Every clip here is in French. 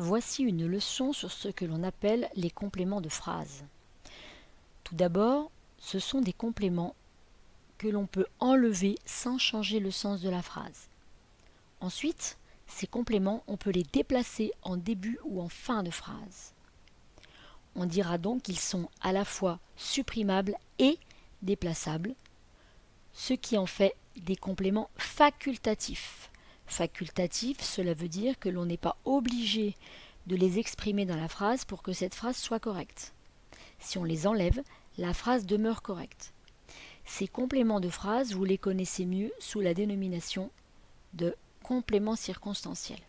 Voici une leçon sur ce que l'on appelle les compléments de phrase. Tout d'abord, ce sont des compléments que l'on peut enlever sans changer le sens de la phrase. Ensuite, ces compléments, on peut les déplacer en début ou en fin de phrase. On dira donc qu'ils sont à la fois supprimables et déplaçables, ce qui en fait des compléments facultatifs. Facultatif, cela veut dire que l'on n'est pas obligé de les exprimer dans la phrase pour que cette phrase soit correcte. Si on les enlève, la phrase demeure correcte. Ces compléments de phrase, vous les connaissez mieux sous la dénomination de complément circonstanciel.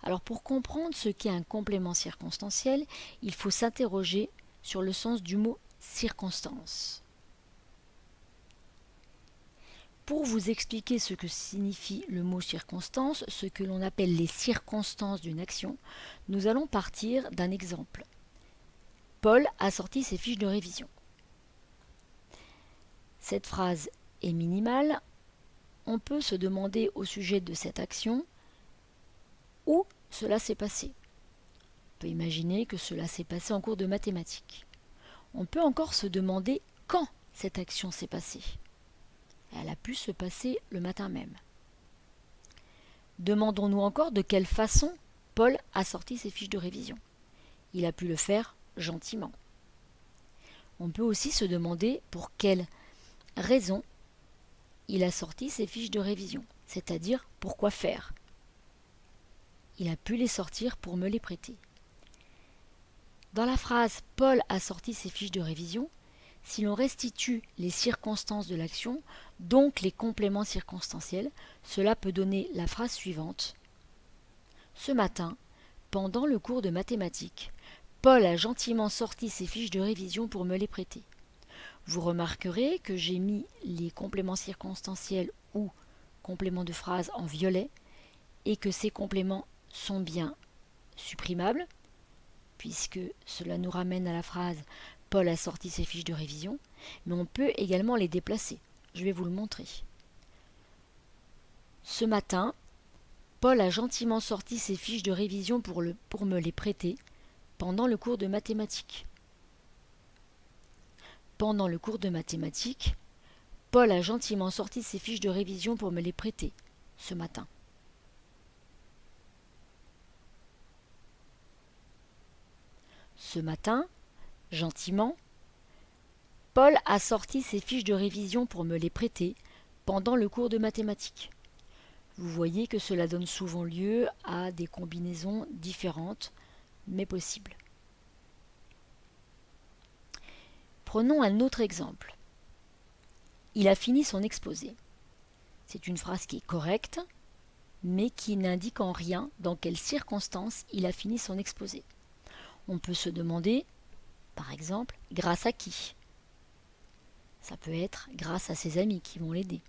Alors pour comprendre ce qu'est un complément circonstanciel, il faut s'interroger sur le sens du mot circonstance. Pour vous expliquer ce que signifie le mot circonstance, ce que l'on appelle les circonstances d'une action, nous allons partir d'un exemple. Paul a sorti ses fiches de révision. Cette phrase est minimale. On peut se demander au sujet de cette action où cela s'est passé. On peut imaginer que cela s'est passé en cours de mathématiques. On peut encore se demander quand cette action s'est passée. Elle a pu se passer le matin même. Demandons-nous encore de quelle façon Paul a sorti ses fiches de révision. Il a pu le faire gentiment. On peut aussi se demander pour quelle raison il a sorti ses fiches de révision, c'est-à-dire pourquoi faire. Il a pu les sortir pour me les prêter. Dans la phrase « Paul a sorti ses fiches de révision », si l'on restitue les circonstances de l'action, donc les compléments circonstanciels, cela peut donner la phrase suivante. Ce matin, pendant le cours de mathématiques, Paul a gentiment sorti ses fiches de révision pour me les prêter. Vous remarquerez que j'ai mis les compléments circonstanciels ou compléments de phrase en violet et que ces compléments sont bien supprimables, puisque cela nous ramène à la phrase « Paul a sorti ses fiches de révision », mais on peut également les déplacer. Je vais vous le montrer. Ce matin, Paul a gentiment sorti ses fiches de révision pour me les prêter pendant le cours de mathématiques. Pendant le cours de mathématiques, Paul a gentiment sorti ses fiches de révision pour me les prêter ce matin. Ce matin, gentiment, Paul a sorti ses fiches de révision pour me les prêter pendant le cours de mathématiques. Vous voyez que cela donne souvent lieu à des combinaisons différentes, mais possibles. Prenons un autre exemple. Il a fini son exposé. C'est une phrase qui est correcte, mais qui n'indique en rien dans quelles circonstances il a fini son exposé. On peut se demander, par exemple, grâce à qui? Ça peut être grâce à ses amis qui vont l'aider.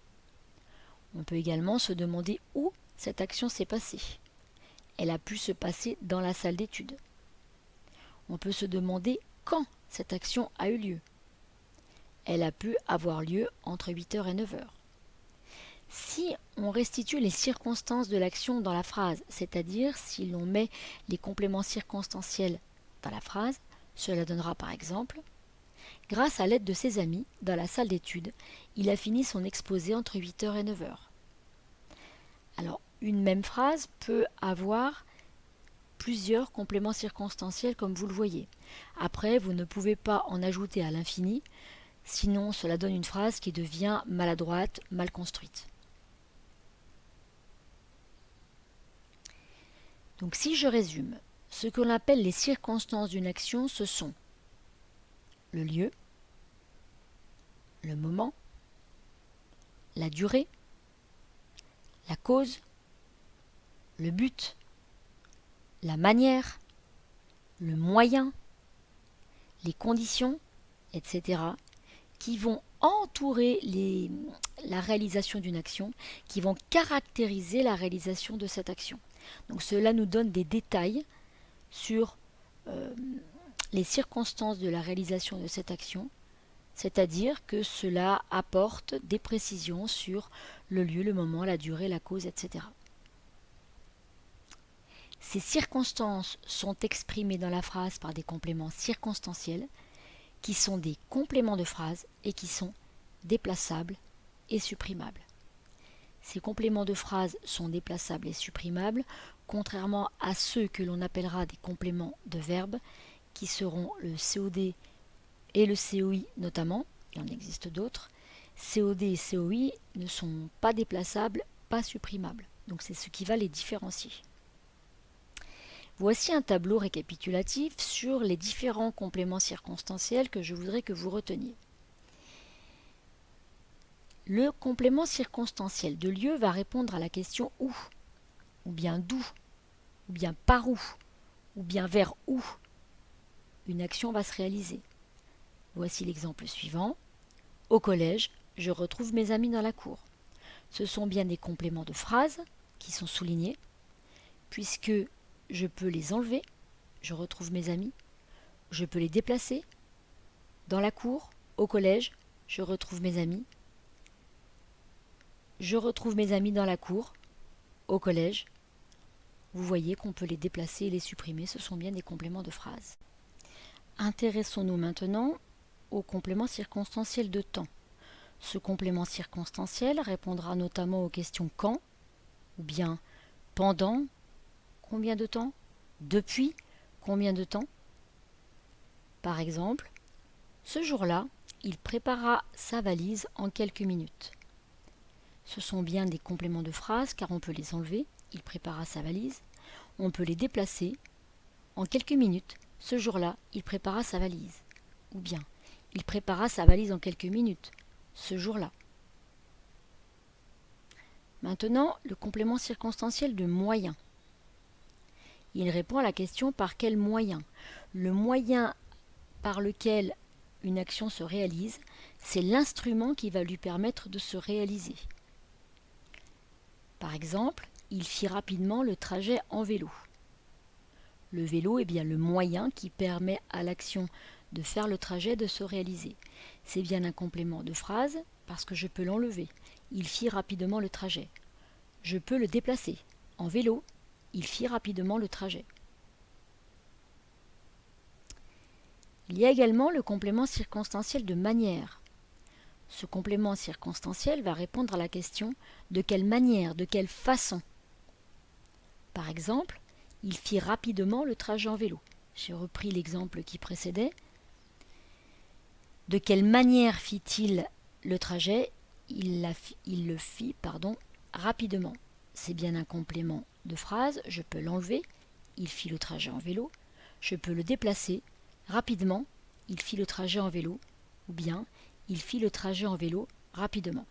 On peut également se demander où cette action s'est passée. Elle a pu se passer dans la salle d'études. On peut se demander quand cette action a eu lieu. Elle a pu avoir lieu entre 8h et 9h. Si on restitue les circonstances de l'action dans la phrase, c'est-à-dire si l'on met les compléments circonstanciels dans la phrase, cela donnera par exemple « Grâce à l'aide de ses amis, dans la salle d'études, il a fini son exposé entre 8h et 9h. » Alors, une même phrase peut avoir plusieurs compléments circonstanciels comme vous le voyez. Après, vous ne pouvez pas en ajouter à l'infini, sinon cela donne une phrase qui devient maladroite, mal construite. Donc si je résume, ce que l'on appelle les circonstances d'une action, ce sont le lieu, le moment, la durée, la cause, le but, la manière, le moyen, les conditions, etc., qui vont entourer la réalisation d'une action, qui vont caractériser la réalisation de cette action. Donc cela nous donne des détails sur les circonstances de la réalisation de cette action, c'est-à-dire que cela apporte des précisions sur le lieu, le moment, la durée, la cause, etc. Ces circonstances sont exprimées dans la phrase par des compléments circonstanciels qui sont des compléments de phrase et qui sont déplaçables et supprimables. Ces compléments de phrase sont déplaçables et supprimables, contrairement à ceux que l'on appellera des compléments de verbe, qui seront le COD et le COI notamment, il en existe d'autres. COD et COI ne sont pas déplaçables, pas supprimables. Donc c'est ce qui va les différencier. Voici un tableau récapitulatif sur les différents compléments circonstanciels que je voudrais que vous reteniez. Le complément circonstanciel de lieu va répondre à la question où, ou bien d'où, ou bien par où, ou bien vers où une action va se réaliser. Voici l'exemple suivant. Au collège, je retrouve mes amis dans la cour. Ce sont bien des compléments de phrase qui sont soulignés, puisque je peux les enlever, je retrouve mes amis, je peux les déplacer. Dans la cour, au collège, je retrouve mes amis. Je retrouve mes amis dans la cour, au collège. Vous voyez qu'on peut les déplacer et les supprimer, ce sont bien des compléments de phrase. Intéressons-nous maintenant au complément circonstanciel de temps. Ce complément circonstanciel répondra notamment aux questions quand, ou bien pendant, combien de temps, depuis, combien de temps. Par exemple, ce jour-là, il prépara sa valise en quelques minutes. Ce sont bien des compléments de phrase car on peut les enlever, il prépara sa valise, on peut les déplacer. En quelques minutes, ce jour-là, il prépara sa valise. Ou bien, il prépara sa valise en quelques minutes, ce jour-là. Maintenant, le complément circonstanciel de moyen. Il répond à la question par quel moyen. Le moyen par lequel une action se réalise, c'est l'instrument qui va lui permettre de se réaliser. Par exemple, il fit rapidement le trajet en vélo. Le vélo est bien le moyen qui permet à l'action de faire le trajet de se réaliser. C'est bien un complément de phrase parce que je peux l'enlever. Il fit rapidement le trajet. Je peux le déplacer. En vélo, il fit rapidement le trajet. Il y a également le complément circonstanciel de manière. Ce complément circonstanciel va répondre à la question de quelle manière, de quelle façon. Par exemple, il fit rapidement le trajet en vélo. J'ai repris l'exemple qui précédait. De quelle manière fit-il le trajet? Il le fit rapidement. C'est bien un complément de phrase, je peux l'enlever. Il fit le trajet en vélo. Je peux le déplacer. Rapidement, il fit le trajet en vélo. Ou bien, il fit le trajet en vélo rapidement.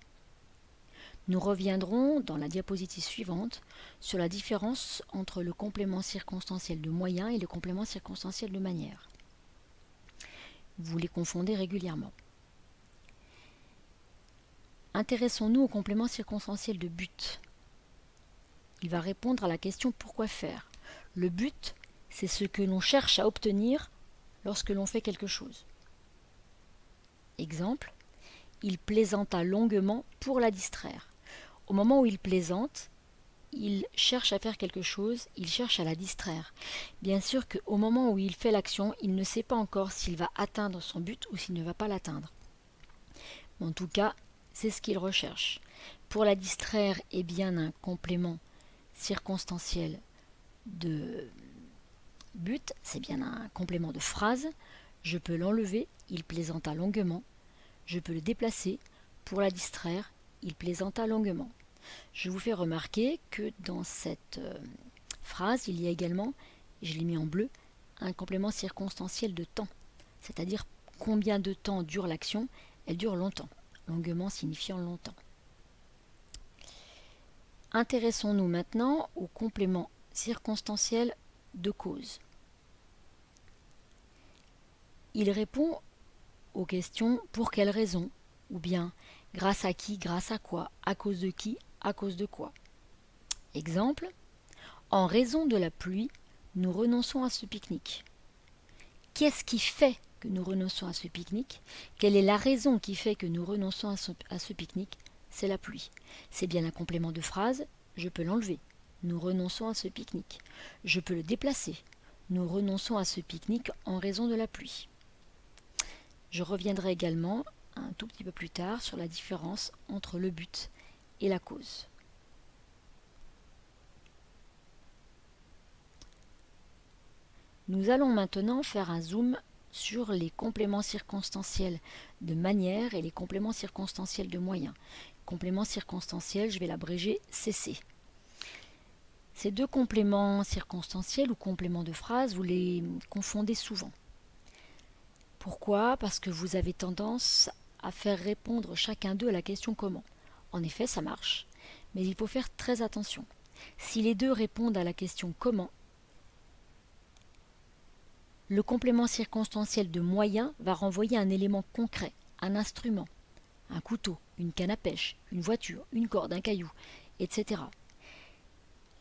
Nous reviendrons dans la diapositive suivante sur la différence entre le complément circonstanciel de moyen et le complément circonstanciel de manière. Vous les confondez régulièrement. Intéressons-nous au complément circonstanciel de but. Il va répondre à la question pourquoi faire. Le but, c'est ce que l'on cherche à obtenir lorsque l'on fait quelque chose. Exemple, il plaisanta longuement pour la distraire. Au moment où il plaisante, il cherche à faire quelque chose, il cherche à la distraire. Bien sûr qu'au moment où il fait l'action, il ne sait pas encore s'il va atteindre son but ou s'il ne va pas l'atteindre. En tout cas, c'est ce qu'il recherche. Pour la distraire, est bien un complément circonstanciel de but, c'est bien un complément de phrase. Je peux l'enlever, il plaisanta longuement. Je peux le déplacer. Pour la distraire, il plaisanta longuement. Je vous fais remarquer que dans cette phrase, il y a également, je l'ai mis en bleu, un complément circonstanciel de temps. C'est-à-dire combien de temps dure l'action? Elle dure longtemps. Longuement signifiant longtemps. Intéressons-nous maintenant au complément circonstanciel de cause. Il répond aux questions pour quelle raison, ou bien grâce à qui, grâce à quoi, à cause de qui, à cause de quoi. Exemple, en raison de la pluie, nous renonçons à ce pique-nique. Qu'est-ce qui fait que nous renonçons à ce pique-nique? Quelle est la raison qui fait que nous renonçons à ce pique-nique? C'est la pluie. C'est bien un complément de phrase, je peux l'enlever. Nous renonçons à ce pique-nique. Je peux le déplacer. Nous renonçons à ce pique-nique en raison de la pluie. Je reviendrai également un tout petit peu plus tard sur la différence entre le but et la cause. Nous allons maintenant faire un zoom sur les compléments circonstanciels de manière et les compléments circonstanciels de moyens. Complément circonstanciel, je vais l'abréger CC. Ces deux compléments circonstanciels ou compléments de phrase, vous les confondez souvent. Pourquoi? Parce que vous avez tendance à faire répondre chacun d'eux à la question comment. En effet, ça marche, mais il faut faire très attention. Si les deux répondent à la question comment, le complément circonstanciel de moyen va renvoyer un élément concret, un instrument, un couteau, une canne à pêche, une voiture, une corde, un caillou, etc.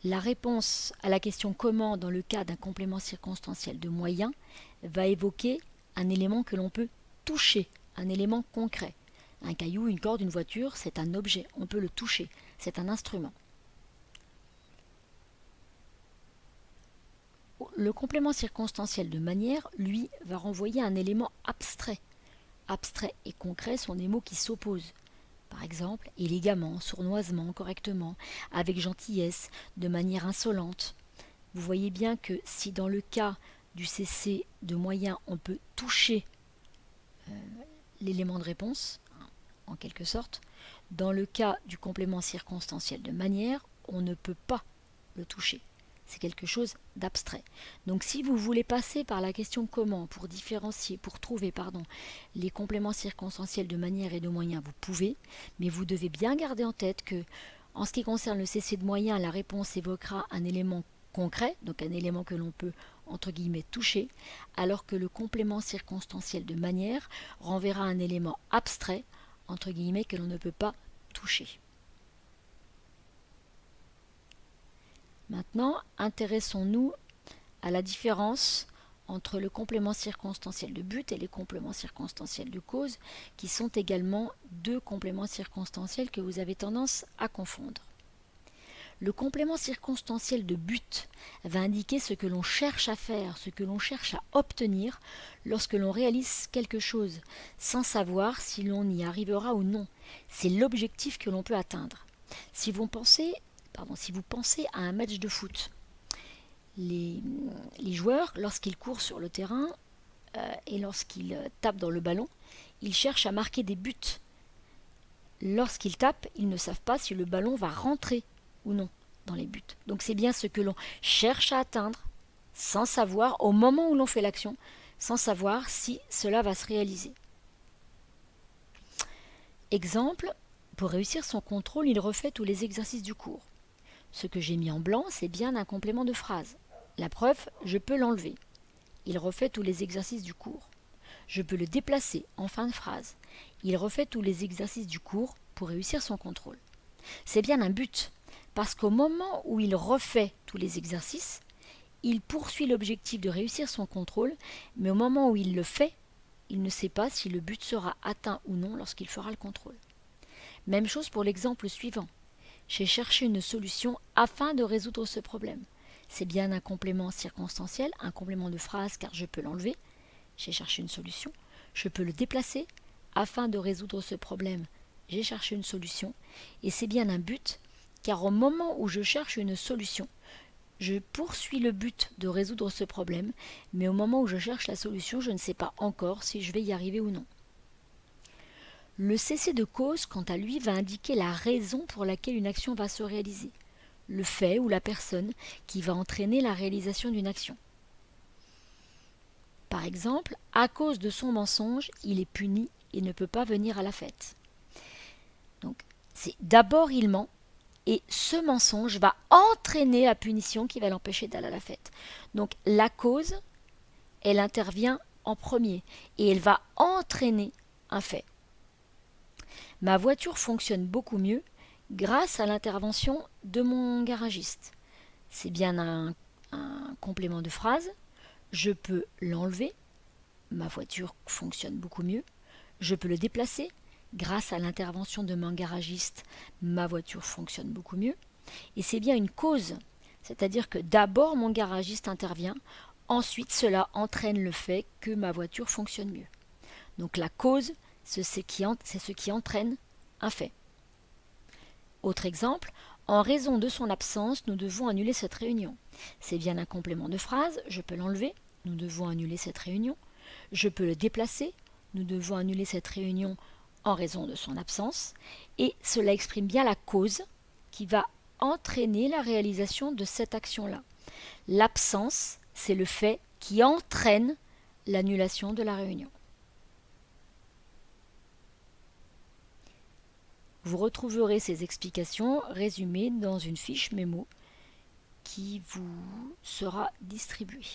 La réponse à la question comment dans le cas d'un complément circonstanciel de moyen va évoquer un élément que l'on peut toucher, un élément concret. Un caillou, une corde, une voiture, c'est un objet, on peut le toucher, c'est un instrument. Le complément circonstanciel de manière, lui, va renvoyer un élément abstrait. Abstrait et concret sont des mots qui s'opposent. Par exemple, élégamment, sournoisement, correctement, avec gentillesse, de manière insolente. Vous voyez bien que si dans le cas du CC de moyen, on peut toucher l'élément de réponse, en quelque sorte, dans le cas du complément circonstanciel de manière, on ne peut pas le toucher. C'est quelque chose d'abstrait. Donc si vous voulez passer par la question comment pour différencier, pour trouver les compléments circonstanciels de manière et de moyen, vous pouvez, mais vous devez bien garder en tête que en ce qui concerne le CC de moyen, la réponse évoquera un élément concret, donc un élément que l'on peut entre guillemets toucher, alors que le complément circonstanciel de manière renverra un élément abstrait, entre guillemets, que l'on ne peut pas toucher. Maintenant, intéressons-nous à la différence entre le complément circonstanciel de but et les compléments circonstanciels de cause, qui sont également deux compléments circonstanciels que vous avez tendance à confondre. Le complément circonstanciel de but va indiquer ce que l'on cherche à faire, ce que l'on cherche à obtenir lorsque l'on réalise quelque chose, sans savoir si l'on y arrivera ou non. C'est l'objectif que l'on peut atteindre. Si vous pensez à un match de foot, les joueurs, lorsqu'ils courent sur le terrain et lorsqu'ils tapent dans le ballon, ils cherchent à marquer des buts. Lorsqu'ils tapent, ils ne savent pas si le ballon va rentrer ou non dans les buts. Donc c'est bien ce que l'on cherche à atteindre, sans savoir, au moment où l'on fait l'action, sans savoir si cela va se réaliser. Exemple, pour réussir son contrôle, il refait tous les exercices du cours. Ce que j'ai mis en blanc, c'est bien un complément de phrase. La preuve, je peux l'enlever. Il refait tous les exercices du cours. Je peux le déplacer en fin de phrase. Il refait tous les exercices du cours pour réussir son contrôle. C'est bien un but, parce qu'au moment où il refait tous les exercices, il poursuit l'objectif de réussir son contrôle, mais au moment où il le fait, il ne sait pas si le but sera atteint ou non lorsqu'il fera le contrôle. Même chose pour l'exemple suivant. J'ai cherché une solution afin de résoudre ce problème. C'est bien un complément circonstanciel, un complément de phrase car je peux l'enlever. J'ai cherché une solution. Je peux le déplacer afin de résoudre ce problème. J'ai cherché une solution. Et c'est bien un but car au moment où je cherche une solution, je poursuis le but de résoudre ce problème, mais au moment où je cherche la solution, je ne sais pas encore si je vais y arriver ou non. Le CC de cause, quant à lui, va indiquer la raison pour laquelle une action va se réaliser, le fait ou la personne qui va entraîner la réalisation d'une action. Par exemple, à cause de son mensonge, il est puni et ne peut pas venir à la fête. Donc, c'est d'abord il ment, et ce mensonge va entraîner la punition qui va l'empêcher d'aller à la fête. Donc, la cause, elle intervient en premier, et elle va entraîner un fait. Ma voiture fonctionne beaucoup mieux grâce à l'intervention de mon garagiste. C'est bien un complément de phrase. Je peux l'enlever. Ma voiture fonctionne beaucoup mieux. Je peux le déplacer. Grâce à l'intervention de mon garagiste, ma voiture fonctionne beaucoup mieux. Et c'est bien une cause, c'est-à-dire que d'abord mon garagiste intervient, ensuite cela entraîne le fait que ma voiture fonctionne mieux. Donc la cause, c'est ce qui entraîne un fait. Autre exemple, en raison de son absence, nous devons annuler cette réunion. C'est bien un complément de phrase, je peux l'enlever, nous devons annuler cette réunion. Je peux le déplacer, nous devons annuler cette réunion en raison de son absence. Et cela exprime bien la cause qui va entraîner la réalisation de cette action-là. L'absence, c'est le fait qui entraîne l'annulation de la réunion. Vous retrouverez ces explications résumées dans une fiche mémo qui vous sera distribuée.